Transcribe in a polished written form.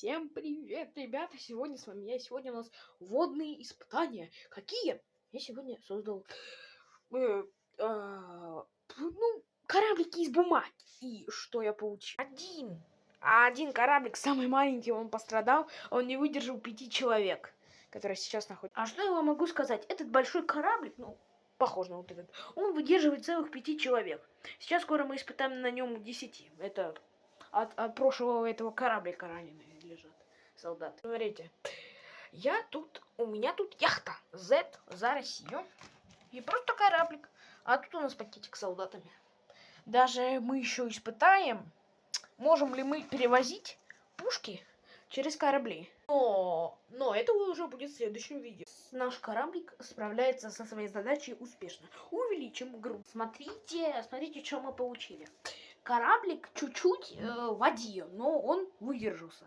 Всем привет, ребята! Сегодня с вами я. Сегодня у нас водные испытания. Какие? Я сегодня создал кораблики из бумаги. И что я получил? Один кораблик, самый маленький, он пострадал. Он не выдержал 5 человек, которые сейчас находятся. А что я вам могу сказать? Этот большой кораблик, похож на вот этот, он выдерживает целых 5 человек. Сейчас скоро мы испытаем на нем 10. Это от прошлого этого кораблика раненые лежат солдаты. Смотрите, у меня тут яхта Z за Россию. И просто кораблик. А тут у нас пакетик с солдатами. Даже мы еще испытаем, можем ли мы перевозить пушки через корабли. Но это уже будет в следующем видео. Наш кораблик справляется со своей задачей успешно. Увеличим грудь. Смотрите, что мы получили. Кораблик чуть-чуть в воде, но он выдержался.